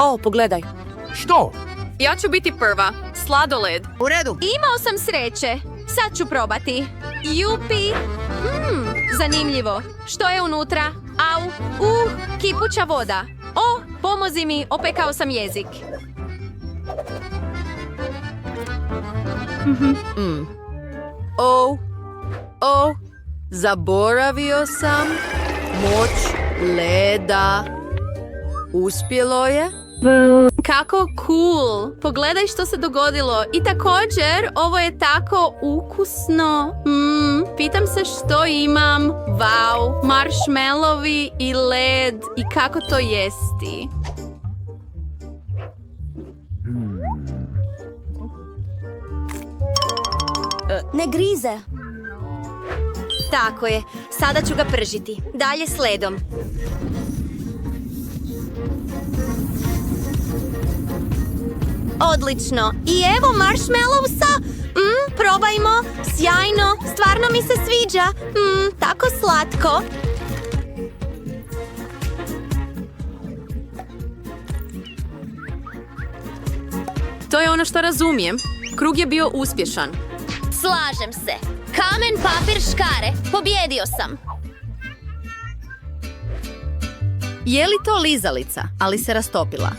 O, pogledaj. Što? Ja ću biti prva. Sladoled. U redu. Imao sam sreće. Sad ću probati. Jupi. Zanimljivo. Što je unutra? Au. Kipuća voda. O, pomozi mi, opekao sam jezik. Zaboravio sam moć leda. Uspjelo je? Kako cool! Pogledaj što se dogodilo. I također, ovo je tako ukusno. Pitam se što imam. Wow, marshmallovi i led. I kako to jesti? Ne grize. Tako je. Sada ću ga pržiti. Dalje sledom. Odlično. I evo marshmallowsa. Probajmo. Sjajno. Stvarno mi se sviđa. Tako slatko. To je ono što razumijem. Krug je bio uspješan. Slažem se. Kamen, papir, škare. Pobjedio sam. Je li to lizalica, ali se rastopila?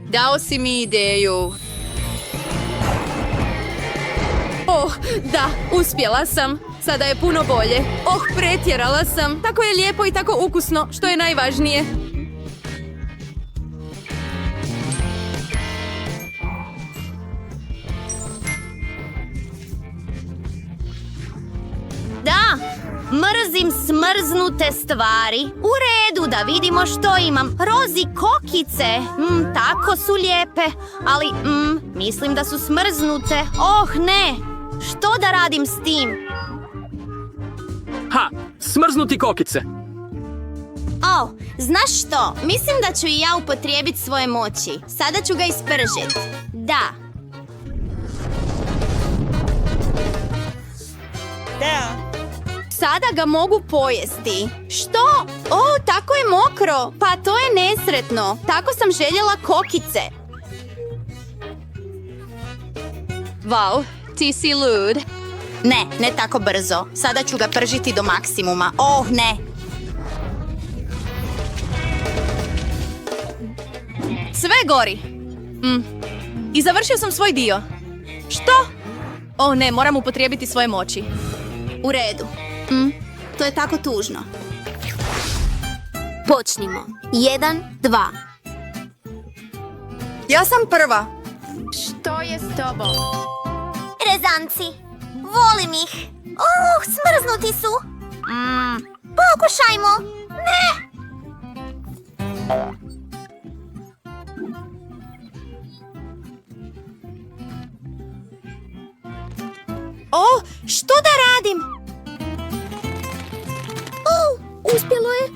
Dao si mi ideju. Oh, da, uspjela sam. Sada je puno bolje. Pretjerala sam. Tako je lijepo i tako ukusno, što je najvažnije. Da, mrzim smrznute stvari. U redu, da vidimo što imam. Rozi kokice. Tako su lijepe. Ali, mislim da su smrznute. Oh, ne. Što da radim s tim? Ha, smrznuti kokice. Znaš što? Mislim da ću i ja upotrijebiti svoje moći. Sada ću ga ispržiti. Da. Sada ga mogu pojesti. Što? Tako je mokro. Pa to je nesretno. Tako sam željela kokice. Wow, ti si lud. Ne tako brzo. Sada ću ga pržiti do maksimuma. Ne. Sve gori. I završio sam svoj dio. Što? Ne, moram upotrijebiti svoje moći. U redu. To je tako tužno. Počnimo. 1, 2. Ja sam prva. Što je s tobom? Rezanci. Volim ih. Smrznuti su. Pokušajmo. Ne. Što da radim? Uspjelo je.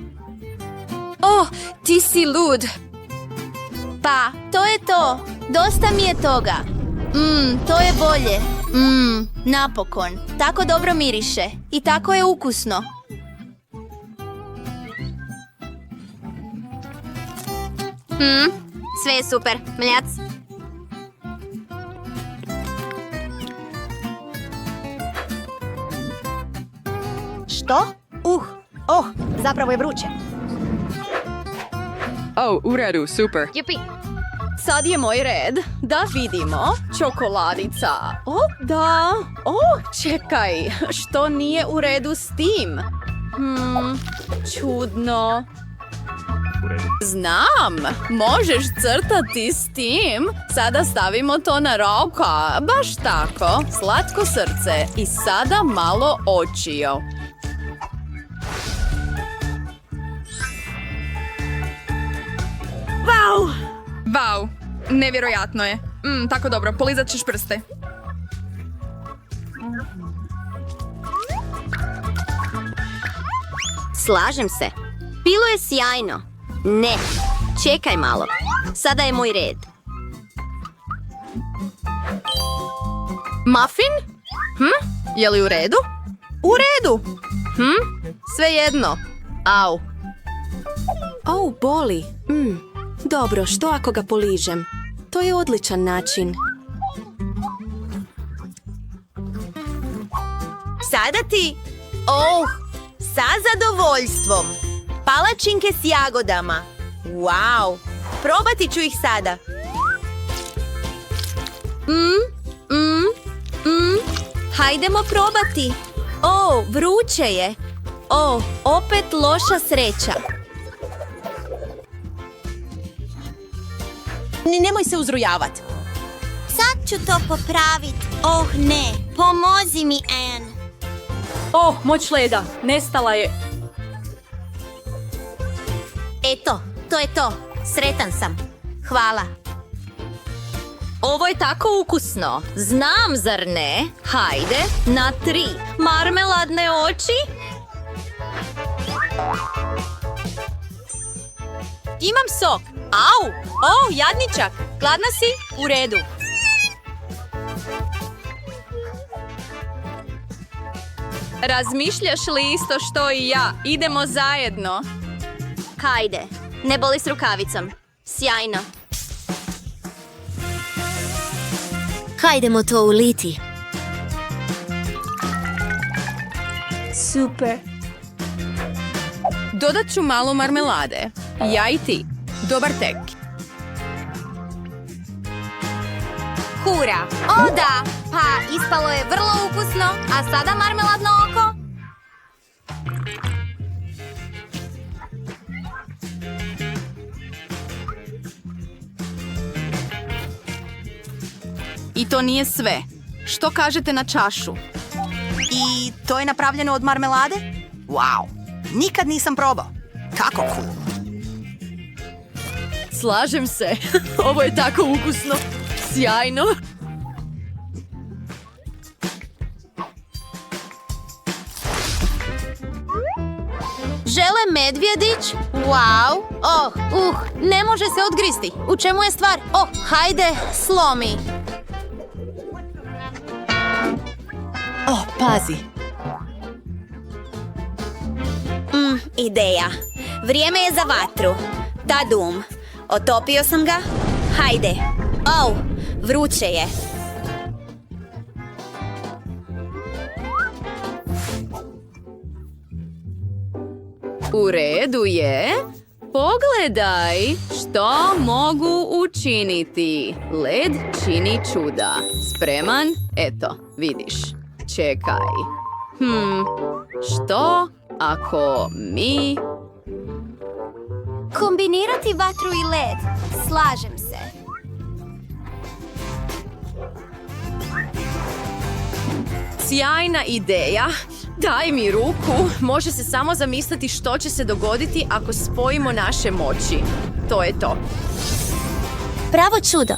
Ti si lud. Pa, to je to. Dosta mi je toga. To je bolje. Napokon. Tako dobro miriše. I tako je ukusno. Sve je super. Mljac. Što? Zapravo je vruće. U redu, super. Jupi. Sad je moj red. Da vidimo. Čokoladica. Da. Čekaj. Što nije u redu s tim? Čudno. Znam. Možeš crtati s tim. Sada stavimo to na roka. Baš tako. Slatko srce. I sada malo očiju. Wow, nevjerojatno je. Tako dobro, polizat ćeš prste. Slažem se. Bilo je sjajno. Ne, čekaj malo. Sada je moj red. Muffin? Je li u redu? U redu. Svejedno. Au. Boli. Dobro, što ako ga poližem? To je odličan način. Sada ti. Sa zadovoljstvom. Palačinke s jagodama. Wow. Probati ću ih sada. Hajdemo probati. Vruće je. Opet loša sreća. Nemoj se uzrujavati. Sad ću to popraviti. Ne. Pomozi mi, Anne. Moć leda. Nestala je. Eto, to je to. Sretan sam. Hvala. Ovo je tako ukusno. Znam, zar ne? Hajde, na 3. Marmeladne oči. Imam sok. Au! Jadničak. Gladna si? U redu. Razmišljaš li isto što i ja? Idemo zajedno. Hajde. Ne boli s rukavicom. Sjajno. Hajdemo to uliti. Super. Dodat ću malo marmelade. Ja i ti. Dobar tek. Hura. Da. Pa, ispalo je vrlo ukusno. A sada marmeladno oko? I to nije sve. Što kažete na čašu? I to je napravljeno od marmelade? Wow. Nikad nisam probao. Kako cool. Slažem se. Ovo je tako ukusno. Sjajno. Žele medvjedić? Wow. Ne može se odgristi. U čemu je stvar? Hajde, slomi. Pazi. Ideja. Vrijeme je za vatru. Tadum. Otopio sam ga. Hajde. Vruće je. U redu je. Pogledaj što mogu učiniti. Led čini čuda. Spreman? Eto, vidiš. Čekaj. Što ako mi... Kombinirati vatru i led. Slažem se. Sjajna ideja. Daj mi ruku. Može se samo zamisliti što će se dogoditi ako spojimo naše moći. To je to. Pravo čudo.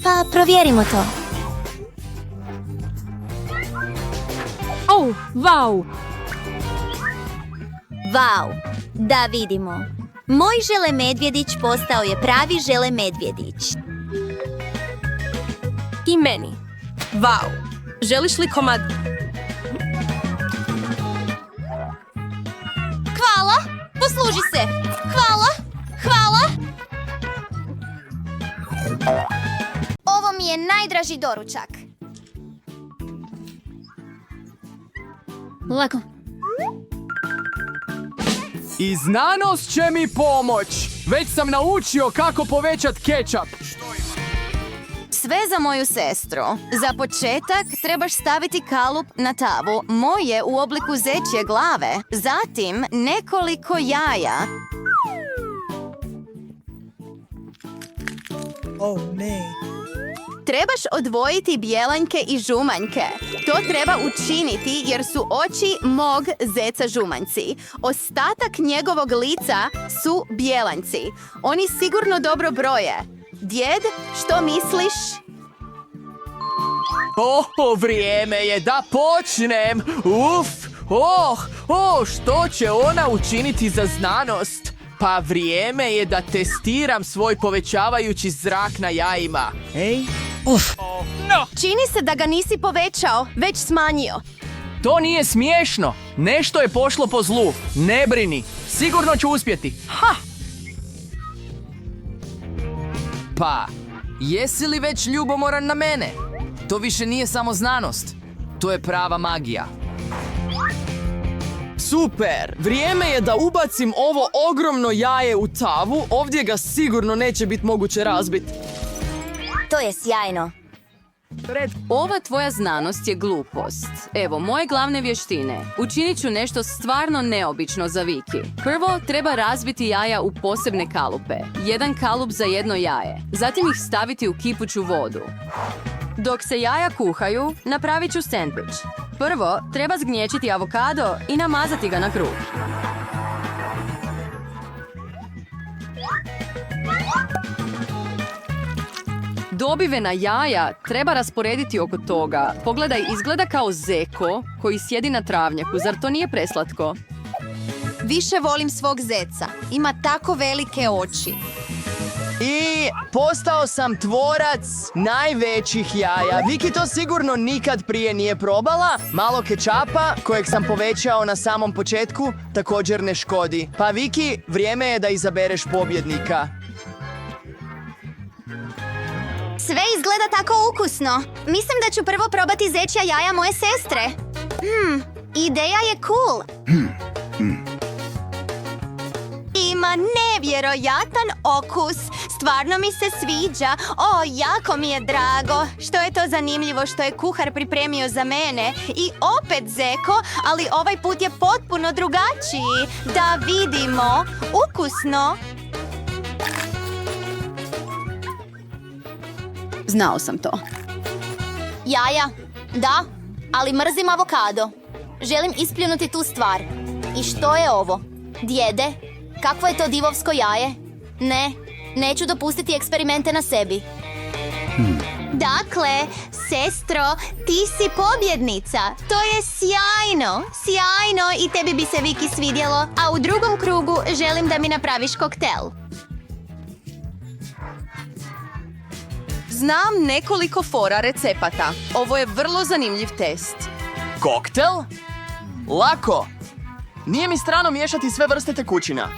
Pa provjerimo to. Wow. Wow. Da vidimo. Moj žele medvjedić postao je pravi žele medvjedić. I meni. Wow. Želiš li komad? Hvala. Posluži se. Hvala. Ovo mi je najdraži doručak. Lako. I znanost će mi pomoć. Već sam naučio kako povećat kečap. Sve za moju sestru. Za početak trebaš staviti kalup na tavu. Moje u obliku zečje glave. Zatim nekoliko jaja. Trebaš odvojiti bjelanjke i žumanjke. To treba učiniti jer su oči mog zeca žumanjci. Ostatak njegovog lica su bjelanjci. Oni sigurno dobro broje. Djed, što misliš? Vrijeme je da počnem. Što će ona učiniti za znanost? Pa vrijeme je da testiram svoj povećavajući zrak na jajima. Čini se da ga nisi povećao, već smanjio. To nije smiješno. Nešto je pošlo po zlu. Ne brini. Sigurno ću uspjeti. Ha! Pa, jesi li već ljubomoran na mene? To više nije samo znanost. To je prava magija. Super! Vrijeme je da ubacim ovo ogromno jaje u tavu. Ovdje ga sigurno neće biti moguće razbiti. To je sjajno. Ova tvoja znanost je glupost. Evo, moje glavne vještine. Učinit ću nešto stvarno neobično za Viki. Prvo, treba razbiti jaja u posebne kalupe. Jedan kalup za jedno jaje. Zatim ih staviti u kipuću vodu. Dok se jaja kuhaju, napravit ću sendvič. Prvo, treba zgnječiti avokado i namazati ga na krug. Dobivena jaja treba rasporediti oko toga. Pogledaj, izgleda kao zeko koji sjedi na travnjaku. Zar to nije preslatko? Više volim svog zeca. Ima tako velike oči. I postao sam tvorac najvećih jaja. Viki to sigurno nikad prije nije probala. Malo kečapa, kojeg sam povećao na samom početku, također ne škodi. Pa Viki, vrijeme je da izabereš pobjednika. Sve izgleda tako ukusno. Mislim da ću prvo probati zečja jaja moje sestre. Ideja je cool. Ima nevjerojatan okus. Stvarno mi se sviđa. O, jako mi je drago. Što je to zanimljivo što je kuhar pripremio za mene. I opet zeko, ali ovaj put je potpuno drugačiji. Da vidimo. Ukusno. Znao sam to. Jaja, da, ali mrzim avokado. Želim ispljunuti tu stvar. I što je ovo? Djede, kakvo je to divovsko jaje? Ne, neću dopustiti eksperimente na sebi. Dakle, sestro, ti si pobjednica. To je sjajno, sjajno i tebi bi se Viki svidjelo. A u drugom krugu želim da mi napraviš koktel. Znam nekoliko fora recepata. Ovo je vrlo zanimljiv test. Koktel? Lako! Nije mi strano miješati sve vrste tekućina.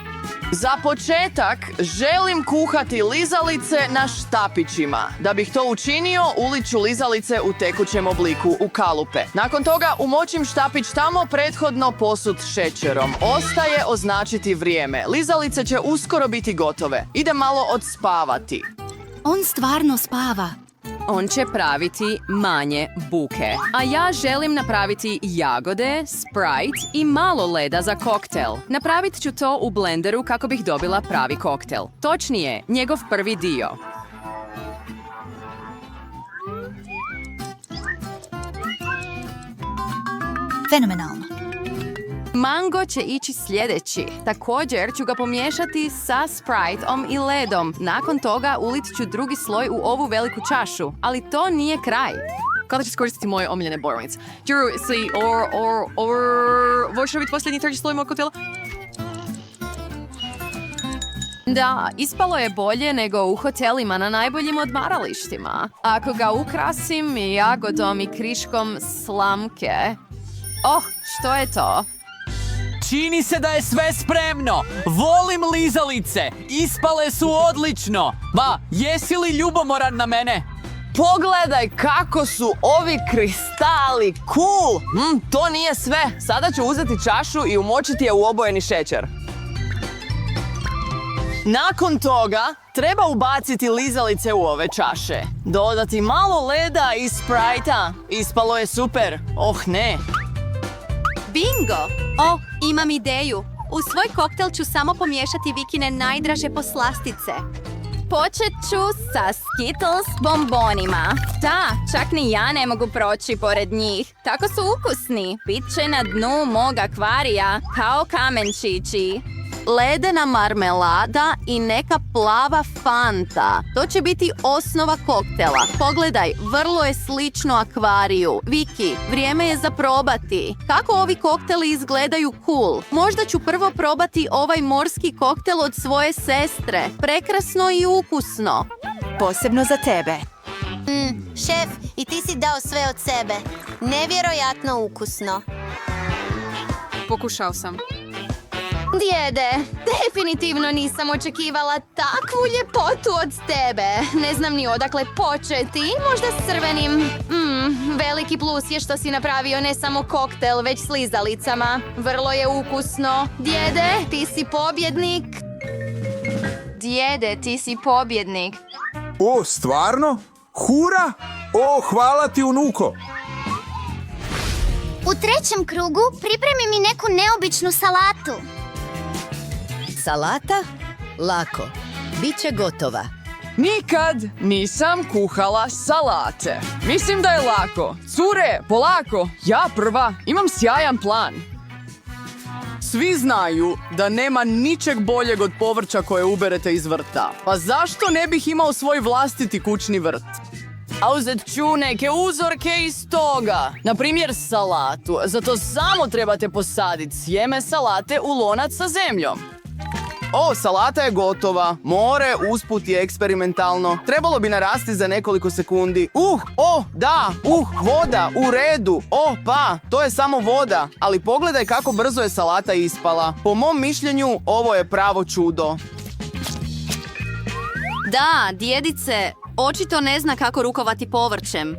Za početak želim kuhati lizalice na štapićima. Da bih to učinio, ulit ću lizalice u tekućem obliku u kalupe. Nakon toga umočim štapić tamo, prethodno posut šećerom. Ostaje označiti vrijeme. Lizalice će uskoro biti gotove. Idem malo odspavati. On stvarno spava. On će praviti manje buke. A ja želim napraviti jagode, Sprite i malo leda za koktel. Napravit ću to u blenderu kako bih dobila pravi koktel. Točnije, njegov prvi dio. Fenomenalno. Mango će ići sljedeći. Također ću ga pomiješati sa Spriteom i ledom. Nakon toga ulit ću drugi sloj u ovu veliku čašu. Ali to nije kraj. Kada ću iskoristiti moje omiljene bojovnice? Hoće biti posljednji treći sloj mojeg koktela? Da, ispalo je bolje nego u hotelima na najboljim odmaralištima. Ako ga ukrasim jagodom i kriškom slamke... Oh, što je to? Čini se da je sve spremno. Volim lizalice. Ispale su odlično. Ma, jesi li ljubomoran na mene? Pogledaj kako su ovi kristali cool! To nije sve. Sada ću uzeti čašu i umočiti je u obojeni šećer. Nakon toga treba ubaciti lizalice u ove čaše. Dodati malo leda i Sprite-a. Ispalo je super. Oh ne. Bingo! O, imam ideju. U svoj koktel ću samo pomiješati Vikine najdraže poslastice. Počet ću sa Skittles bombonima. Da, čak ni ja ne mogu proći pored njih. Tako su ukusni. Bit će na dnu mog akvarija kao kamenčići. Ledena marmelada i neka plava fanta. To će biti osnova koktela. Pogledaj, vrlo je slično akvariju. Viki, vrijeme je za probati. Kako ovi kokteli izgledaju cool. Možda ću prvo probati ovaj morski koktel od svoje sestre. Prekrasno i ukusno. Posebno za tebe. Šef, i ti si dao sve od sebe. Nevjerojatno ukusno. Pokušao sam. Djede, definitivno nisam očekivala takvu ljepotu od tebe. Ne znam ni odakle početi, možda s crvenim. Veliki plus je što si napravio ne samo koktel, već s lizalicama. Vrlo je ukusno. Djede, ti si pobjednik. Djede, ti si pobjednik. O, stvarno? Hura? O, hvala ti, unuko. U trećem krugu pripremi mi neku neobičnu salatu. Salata? Lako. Biće gotova. Nikad nisam kuhala salate. Mislim da je lako. Cure, polako, ja prva, imam sjajan plan. Svi znaju da nema ničeg boljeg od povrća koje uberete iz vrta. Pa zašto ne bih imao svoj vlastiti kućni vrt? A uzet ću neke uzorke iz toga. Na primjer salatu. Zato samo trebate posaditi sjeme salate u lonac sa zemljom. O, salata je gotova. More usput je eksperimentalno. Trebalo bi narasti za nekoliko sekundi. Voda, u redu. Pa, to je samo voda. Ali pogledaj kako brzo je salata ispala. Po mom mišljenju, ovo je pravo čudo. Da, djedice, očito ne zna kako rukovati povrćem.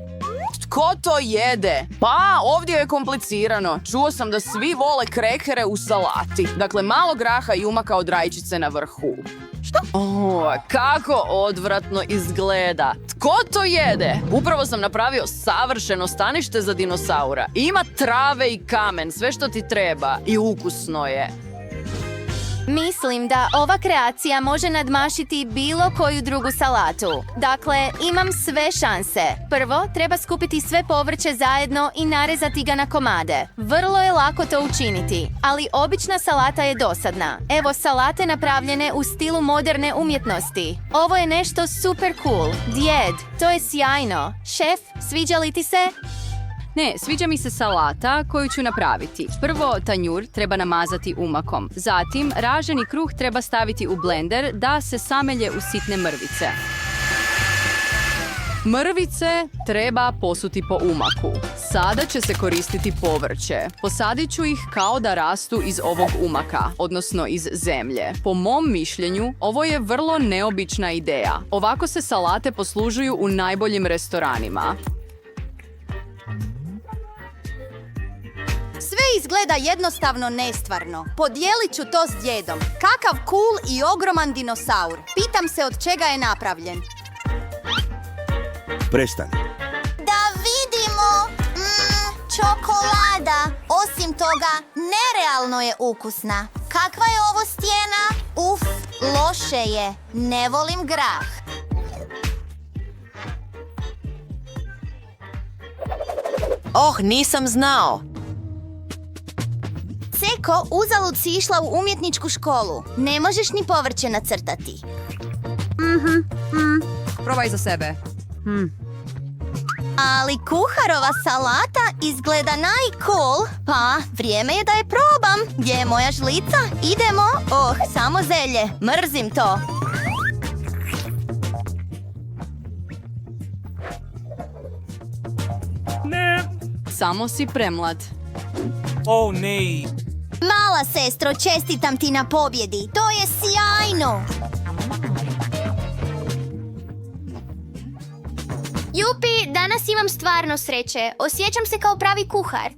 Tko to jede? Pa, ovdje je komplicirano. Čuo sam da svi vole krekere u salati. Dakle, malo graha i umaka od rajčice na vrhu. Što? Kako odvratno izgleda. Tko to jede? Upravo sam napravio savršeno stanište za dinosaura. Ima trave i kamen, sve što ti treba. I ukusno je. Mislim da ova kreacija može nadmašiti bilo koju drugu salatu. Dakle, imam sve šanse. Prvo, treba skupiti sve povrće zajedno i narezati ga na komade. Vrlo je lako to učiniti, ali obična salata je dosadna. Evo salate napravljene u stilu moderne umjetnosti. Ovo je nešto super cool. Djed, to je sjajno. Šef, sviđa li ti se? Ne, sviđa mi se salata koju ću napraviti. Prvo, tanjur treba namazati umakom. Zatim, raženi kruh treba staviti u blender da se samelje u sitne mrvice. Mrvice treba posuti po umaku. Sada će se koristiti povrće. Posadit ću ih kao da rastu iz ovog umaka, odnosno iz zemlje. Po mom mišljenju, ovo je vrlo neobična ideja. Ovako se salate poslužuju u najboljim restoranima. Sve izgleda jednostavno nestvarno. Podijelit ću to s djedom. Kakav cool i ogroman dinosaur. Pitam se od čega je napravljen. Prestani. Da vidimo! Čokolada! Osim toga, nerealno je ukusna. Kakva je ovo stijena? Loše je. Ne volim grah. Nisam znao. Seko, uzalud si išla u umjetničku školu. Ne možeš ni povrće nacrtati. Probaj za sebe. Ali kuharova salata izgleda najcool. Pa, vrijeme je da je probam. Gdje je moja žlica? Idemo. Samo zelje. Mrzim to. Samo si premlad. Mala sestro, čestitam ti na pobjedi. To je sjajno. Jupi, danas imam stvarno sreće. Osjećam se kao pravi kuhar.